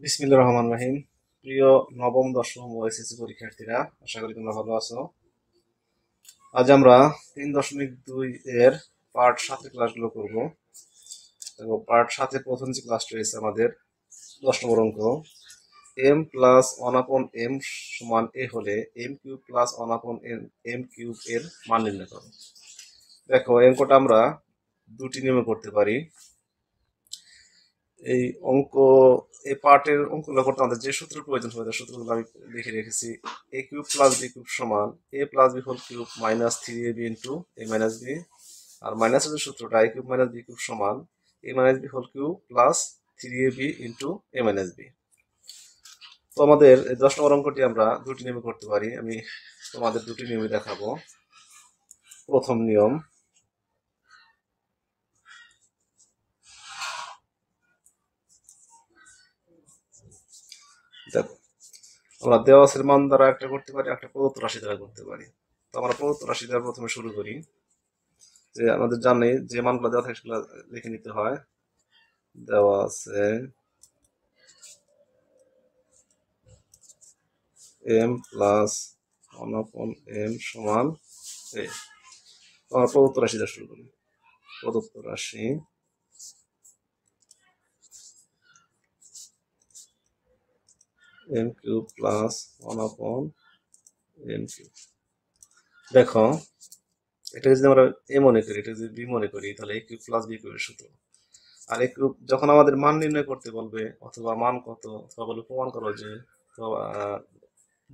বিসমিল্লাহির রহমানির রহিম। প্রিয় নবম দশম ও এসএসসি পরীক্ষার্থীরা, আশা করি তোমরা ভালো আছো। আজ আমরা 3.2 এর পার্ট 7 ক্লাসগুলো করব। এবং পার্ট 7 প্রথম যে ক্লাসটা রয়েছে আমাদের 10 নম্বর অঙ্ক, m প্লাস 1/m সমান a হলে m cube plus 1/m cube এর মান নির্ণয় করো। দেখো, এই অঙ্কটা আমরা দুটি নিয়মে করতে পারি। এই অঙ্ক এই পার্টের অঙ্কগুলো করতে আমাদের যে সূত্রের প্রয়োজন হবে সূত্রগুলো আমি লিখে রেখেছি। A cube plus B cube সমান A plus B whole cube minus 3ab into A minus B. আর মাইনাসের যে সূত্রটা A cube minus B cube সমান A minus B whole cube plus 3ab into A minus B. তো আমাদের এই 10 নম্বর অঙ্কটি আমরা দুটি নিয়মে করতে পারি। আমি তোমাদের দুটি নিয়মে দেখাবো। প্রথম নিয়ম, দেখো, আমরা দেওয়ালের মান দ্বারা একটা করতে পারি, একটা প্রদত্ত রাশি দ্বারা করতে পারি। তো আমরা প্রদত্ত রাশি দ্বারা প্রথমে শুরু করি। যে আমাদের জানি যে মানগুলো দেওয়া থাকে সেগুলো লিখে নিতে হয়। দেওয়া আছে m প্লাস 1/m সমান a। আমরা প্রদত্ত রাশি দ্বারা শুরু করি। প্রদত্ত রাশি m cube plus 1/m cube. দেখো, এটা যদি আমরা a মনে করি, এটা যদি b মনে করি, তাহলে a কিউব প্লাস b কিউবের সূত্র। আর a কিউব যখন আমাদের মান নির্ণয় করতে বলবে, অথবা মান কত, অথবা বলবে প্রমাণ করো যে,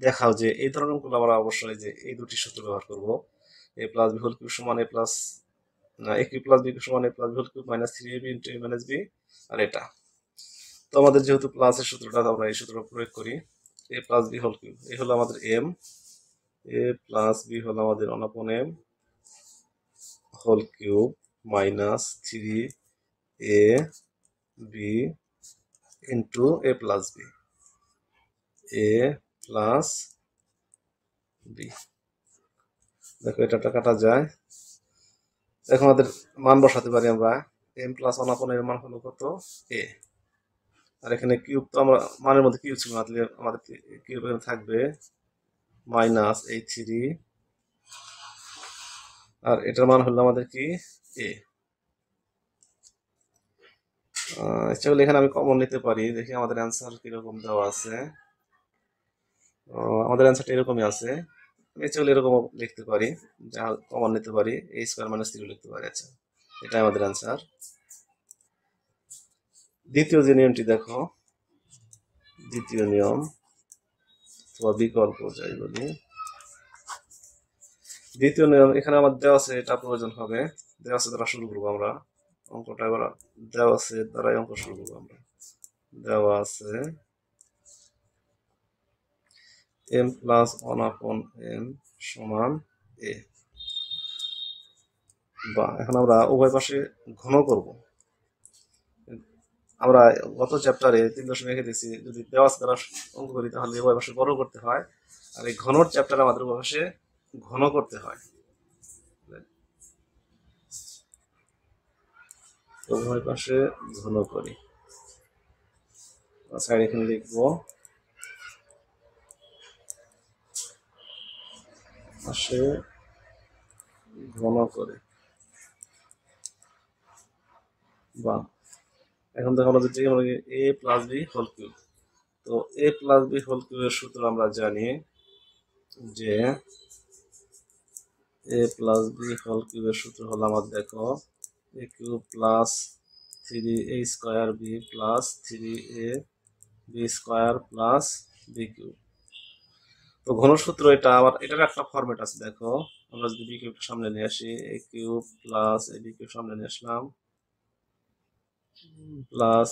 দেখাও যে, এই ধরনের অঙ্কগুলো আমরা অবশ্যই যে এই দুটি সূত্র ব্যবহার করব। A plus B whole cube সমান A plus A cube plus B cube সমান A plus B whole cube minus 3ab into A minus B. আর এটা তো আমাদের যেহেতু প্লাসের সূত্রটা, আমরা এই সূত্রটা প্রয়োগ করি। এ প্লাস বি হোল কিউব, এই হলো আমাদের এম, এ প্লাস বি হলো আমাদের 1/m whole cube minus 3a B into A plus B, A plus B. দেখো, এটা কাটা যায়। দেখো, আমাদের মান বসাতে পারি আমরা। এম প্লাস 1/m মান হলো কত, এ। আর এখানে কিউব, তো আমরা মানের মধ্যে কিউব ছিল না, তাহলে আমাদের কিউব থাকবে মাইনাস এই 3, আর এটার মান হলো আমাদের কি, এ। ইচ্ছা করলে এখানে আমি কমন নিতে পারি, দেখি আমাদের অ্যান্সার কিরকম দেওয়া আছে। আমাদের অ্যান্সারটা এরকমই আছে। আমি ইচ্ছা করলে এরকম লিখতে পারি, যা কমন নিতে পারি, a স্কোয়ার মাইনাস 3 লিখতে পারি। আচ্ছা, এটাই আমাদের অ্যান্সার। দ্বিতীয় যে নিয়মটি দেখো, দ্বিতীয় নিয়ম অথবা বিকল্প যাই বলি, দ্বিতীয় নিয়ম এখানে আমার দেওয়া আছে, এটা প্রয়োজন হবে। দেওয়া আছে দ্বারা শুরু করবো আমরা অঙ্কটা। এবার দেওয়া আছে দ্বারাই অঙ্ক শুরু করবো আমরা। দেওয়া আছে m প্লাস 1/m সমান a। বা এখন আমরা উভয় পাশে ঘন করব। আমরা গত চ্যাপ্টারে 3.1 দেখছি, যদি দেওয়া আছে দ্বারা অঙ্ক করি তাহলে উভয় পাশে বড় করতে হয়, আর এই ঘনর চ্যাপ্টারে আমাদের উভয় পাশে ঘন করতে হয়। উভয় পাশে ঘন করি। সাইড এখানে লিখবো পাশে ঘন করে। বা এখন দেখো, আমরা যদি এ প্লাস বি হোল কিউব, তো এ প্লাস বি হোল কিউবের সূত্র আমরা জানি যে এ প্লাস বি হোল কিউবের সূত্র হলো আমাদের, দেখো, A cube plus 3a square B plus 3a B square plus B cube. তো ঘনসূত্র এটা আবার, এটার একটা ফরম্যাট আছে। দেখো, আমরা যদি বি কিউব সামনে নিয়ে আসি, এ cube plus A B cube সামনে নিয়ে আসলাম, প্লাস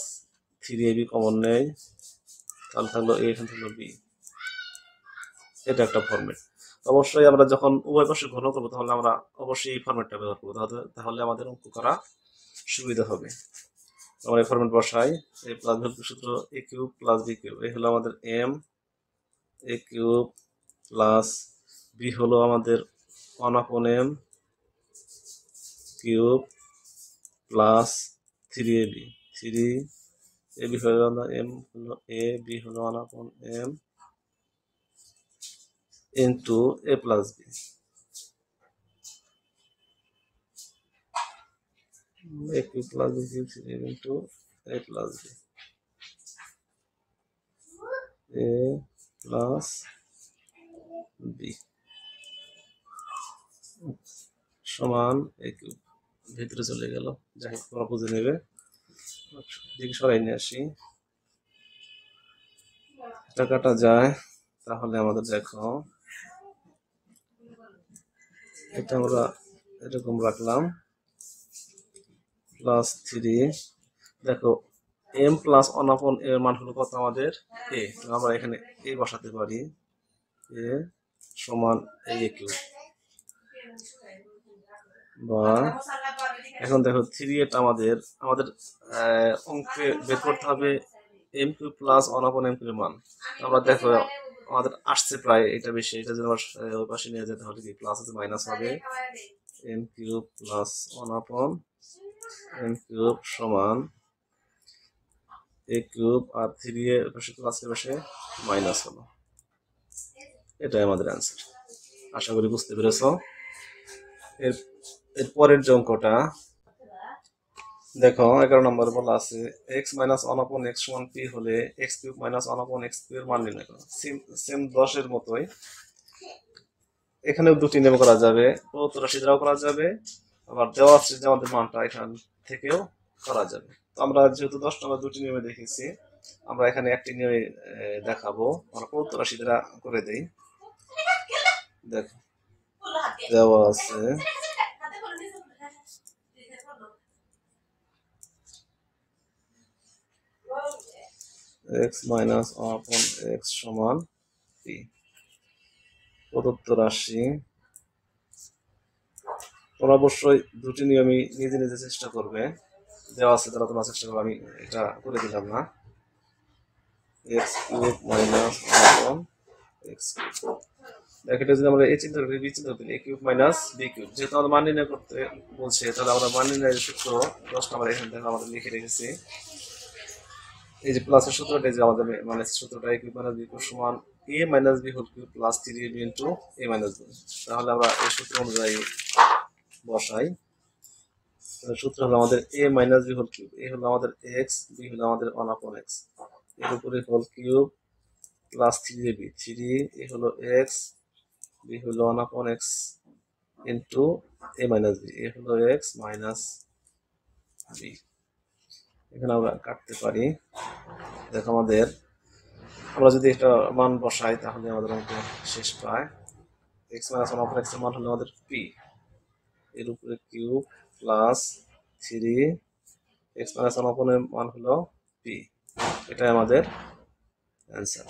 3ab কমন নেই, তাহলে থাকলো এ, এখানে থাকলো বি। এটা একটা ফরম্যাট। অবশ্যই আমরা যখন উভয় পাশে ঘন করবো তাহলে আমরা অবশ্যই এই ফরম্যাটটা ব্যবহার করবো, তাহলে আমাদের অঙ্ক করা সুবিধা হবে। আমরা এই ফরম্যাট বসাই। এ প্লাস বি সূত্র A cube plus B cube, এই হলো আমাদের M, A cube plus B হলো আমাদের 1/m cube plus 3ab, 3 A B হলো এম হলো এ বি হলো 1/m into A plus B, A cube plus B cube into A plus B, A plus B সমান A cube. ভিতরে চলে গেল, যাই হোক তোমরা বুঝে নেবে। দিকে সরাই নিয়ে আসি, এটা কাটা যায়, তাহলে আমাদের দেখো এটা আমরা এরকম রাখলাম প্লাস 3, দেখো এম প্লাস 1/m এর মান হলো কত আমাদের এ, আমরা এখানে এ বসাতে পারি, এ সমান এ কিউব, বা এখন দেখো 3 এটা আমাদের অঙ্কে বের করতে হবে M cube plus 1/m cube মান। আমরা দেখো আমাদের আসছে প্রায় এটা বেশি, এটা যদি আমরা ওই পাশে নিয়ে যেতে হলে কি প্লাস আছে মাইনাস হবে, M cube plus 1/m cube সমান এ কিউব, আর 3 এর পাশে প্লাস এর পাশে মাইনাস হলো। এটাই আমাদের অ্যান্সার। আশা করি বুঝতে পেরেছো। এর পরের যে অঙ্কটা দেখো 11 নম্বর বলা আছে x মাইনাস 1/x সমান p হলে x cube minus 1/x cube এর মান নির্ণয় করো। সেম 10 এর মতোই এখানেও দুটি নিয়ম করা যাবে, প্রদত্ত রাশি দ্বারাও করা যাবে, আবার দেওয়া আছে যে আমাদের মানটা এখান থেকেও করা যাবে। তো আমরা যেহেতু 10 নম্বর দুটি নিয়মে দেখেছি, আমরা এখানে একটি নিয়মে দেখাবো। আমরা প্রদত্ত রাশি দ্বারা করে দেই। দেখো দেওয়া আছে x মাইনাস 1/x সমান p, প্রদত্ত রাশি। তোমরা অবশ্যই দুটি নিয়মই নিজে নিজে চেষ্টা করবে, দেওয়া আছে তারা তোমরা চেষ্টা করবে, আমি এটা করে দিলাম না। x cube minus 1/x cube, দেখো এটা যদি আমরা এ চিন্তা করি বি চিন্তা করি, a cube minus B cube, যেহেতু আমরা মান নির্ণয় করতে বলছে তাহলে আমরা মান নির্ণয়ের সূত্র 10 নম্বর এখানে দেখো আমাদের লিখে রেখেছি। এই যে প্লাসের সূত্রটা, যে আমাদের মাইনাস সূত্রটা, a cube minus B cube সমান a minus B whole cube plus 3ab into a minus b. তাহলে আমরা এই সূত্র অনুযায়ী বসাই। সূত্র হলো আমাদের a minus B whole cube, a হলো আমাদের x, b হলো আমাদের 1/x, এর উপরে whole cube plus 3ab, 3 a হলো x, b হলো 1/x into a minus b, a হলো x মাইনাস b। এখানে আমরা কাটতে পারি। দেখো আমাদের আমরা যদি এটা মান বসাই তাহলে আমাদের অঙ্ক শেষ পায়। x মাইনাস 1/x এর মান হলো আমাদের p, এর উপরে cube plus 3 x minus 1/x এর মান হলো p, এটাই আমাদের অ্যান্সার।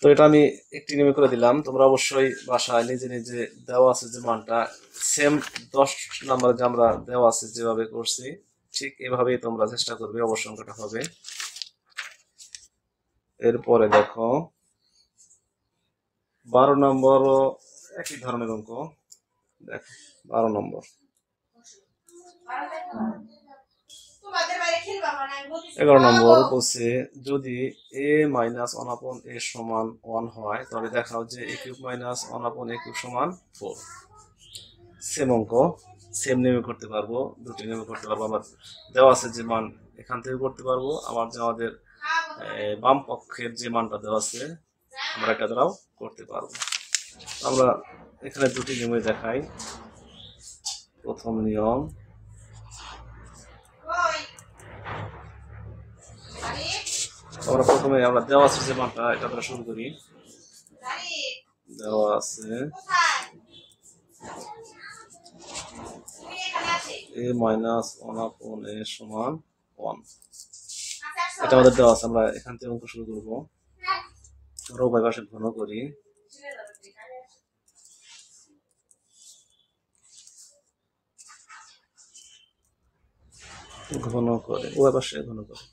তো এটা আমি একটি নিয়মে করে দিলাম, তোমরা অবশ্যই বাসায় নিজে নিজে দেওয়া আছে যে মানটা সেম 10 নম্বরে যে আমরা দেওয়া আছে যেভাবে করছি ঠিক এভাবেই তোমরা চেষ্টা করবে, অবশ্যই অঙ্কটা হবে। এরপরে দেখো 12 নম্বরও একই ধরনের অঙ্ক। দেখো 12 নম্বর, 11 নম্বর বলছে যদি a মাইনাস 1/a সমান 1 হয় তাহলে দেখাও যে a cube minus 1/a cube সমান 4। সেম অঙ্ক, সেম নিয়মে করতে পারবো, দুটি নিয়মে করতে পারবো। আবার দেওয়া আছে যে মান এখান থেকে করতে পারবো, আবার যে আমাদের বাম পক্ষের যে মানটা দেওয়া আছে আমরা এটা দ্বারাও করতে পারবো। আমরা এখানে দুটি নিয়মে দেখাই। প্রথম নিয়ম, আমরা প্রথমে আমরা দেওয়া আছে যে মানটা এটা দ্বারা শুরু করি। দেওয়া আছে a মাইনাস 1/a সমান 1, এটা আমাদের দেওয়া আছে। আমরা এখান থেকে অঙ্ক শুরু করবো। আমরা উভয় পাশে ঘন করি, ঘন করে উভয় পাশে ঘন করে।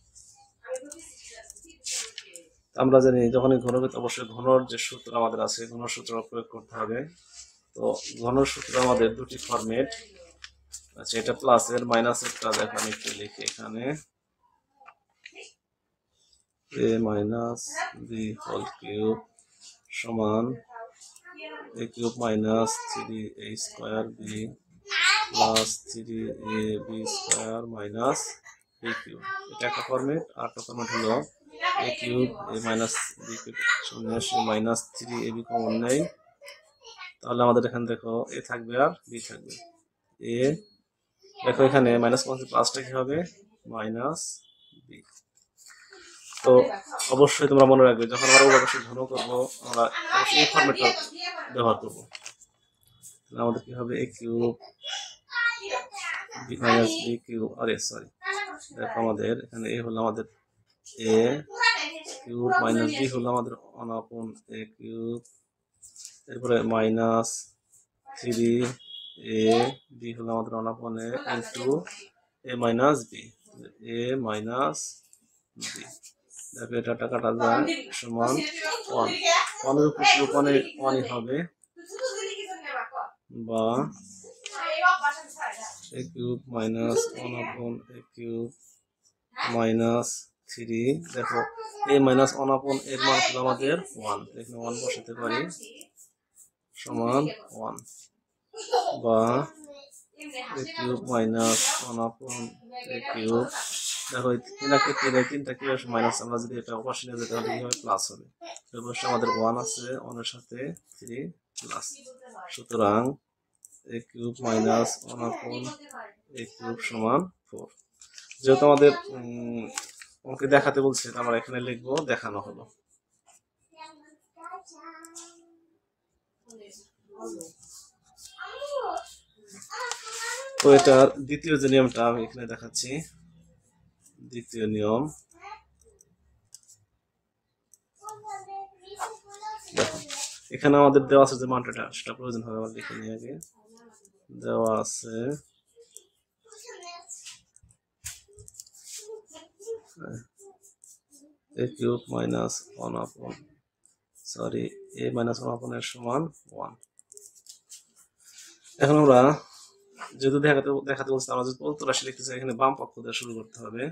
আমরা জানি যখনই ঘন করতে অবশ্যই ঘনর যে সূত্র আমাদের আছে ঘনর সূত্র প্রয়োগ করতে হবে। তো ঘনর সূত্র আমাদের দুটি ফরম্যাট, আচ্ছা, এটা প্লাস এর মাইনাসেরটা দেখো আমি একটু লিখি এখানে, a minus B whole cube সমান a cube minus 3a square B plus 3ab square minus b cube. এটা একটা ফরম্যাট। আর একটা ফরম্যাট হলো a cube a minus b cube শূন্য মাইনাস 3ab কমন নেই, তাহলে আমাদের এখানে দেখো a থাকবে আর b থাকবে। a দেখো এখানে মাইনাস প্লাসটা কি হবে মাইনাস b। তো অবশ্যই তোমরা মনে রাখবে যখন আমরা অবশ্যই ঘন করবো আমরা অবশ্যই এই ফরম্যাটটা ব্যবহার করবো। আমাদের কি হবে a cube minus B cube, আরে সরি দেখো আমাদের এখানে a হলো আমাদের a কিউব মাইনাস বি হলো আমাদের 1/a কিউব, এরপরে মাইনাস 3a বি হলো আমাদের 1/a into a minus b, a minus b. দেখো এটা কাটা যায় সমান 1, 1 এর উপর কিউব 1ই হবে, বা a cube minus 1/a cube minus 3। দেখো a মাইনাস 1/a এর মান হলো আমাদের 1, এখানে 1 বসাতে পারি সমান 1, বা a cube minus 1/a cube. দেখো তিনটা কি মাইনাস, আমরা যদি এটা অপাশে নিয়ে যেতে তাহলে কি হবে প্লাস হবে। অবশ্যই আমাদের 1 আছে, 1 এর সাথে 3 প্লাস, সুতরাং a cube minus 1/a cube সমান 4। যেহেতু আমাদের অঙ্কে দেখাতে বলছে আমরা এখানে লিখবো দেখানো হলো। তো এটার দ্বিতীয় যে নিয়মটা আমি এখানে দেখাচ্ছি, দ্বিতীয় নিয়ম দেখো এখানে আমাদের দেওয়া আছে যে মানটা সেটা প্রয়োজন হবে আমার লিখে নিয়ে আগে দেওয়া আছে a cube minus 1/a minus 1/a এর সমান 1। এখন আমরা যেহেতু দেখাতে বলছি আমরা যদি উত্তর রাশি লিখতে চাই এখানে বাম পক্ষ দিয়ে শুরু করতে হবে।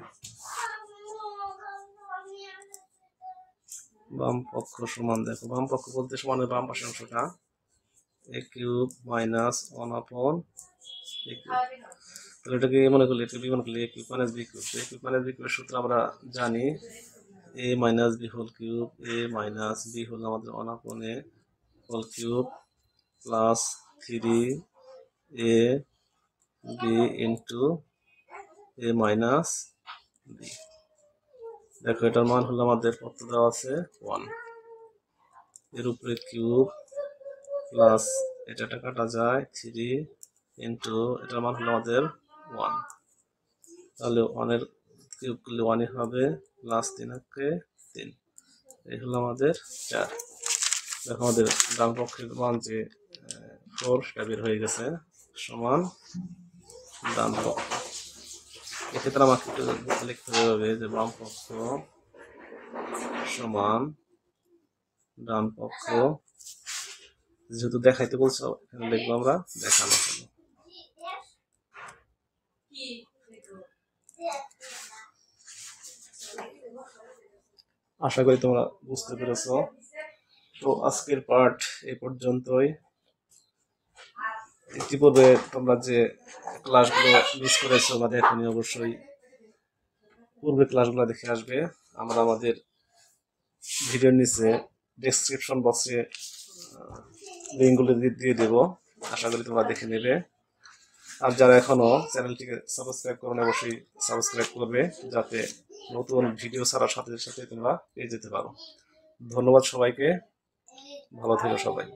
বাম পক্ষ সমান, দেখো বাম পক্ষ বলতে সমানের বাম পাশের অংশটা a cube minus 1/a cube, তাহলে এটাকে মনে করলে এটা মনে করলে a cube minus b cube. a cube minus b কিউবের সূত্র আমরা জানি a minus b whole cube, a minus b হল আমাদের 1/a whole cube plus 3a b into a minus b। দেখো এটার মান হলো আমাদের কত দেওয়া আছে 1, এর উপরে কিউব প্লাস এটা কাটা যায় 3 ইন্টু এটার মান হলো আমাদের 1, তাহলে 1 এর কিউব করলে 1ই হবে প্লাস 3 এই হলো আমাদের 4। দেখো আমাদের ডান পক্ষের মান যে 4 সেটা বের হয়ে গেছে সমান ডান পক্ষ। এক্ষেত্রে আমাকে লিখতে হবে যে বাম পক্ষ সমান ডান পক্ষ, যেহেতু দেখাইতে বলছো এখানে লিখবো আমরা দেখানো হলো। আশা করি তোমরা বুঝতে পেরেছো। তো আজকের পার্ট এই পর্যন্তই। ইতিপূর্বে তোমরা যে ক্লাসগুলো মিস করেছো বা দেখোনি অবশ্যই পূর্বে ক্লাসগুলো দেখে আসবে। আমরা আমাদের ভিডিওর নিচে ডেসক্রিপশন বক্সে লিঙ্কগুলো দিয়ে দেব, আশা করি তোমরা দেখে নেবে। আর যারা এখনো চ্যানেলটিকে সাবস্ক্রাইব করবে অবশ্যই সাবস্ক্রাইব করবে, যাতে নতুন ভিডিও ছাড়ার সাথে সাথে তোমরা পেয়ে যেতে পারো। ধন্যবাদ সবাইকে, ভালো থেকো সবাই।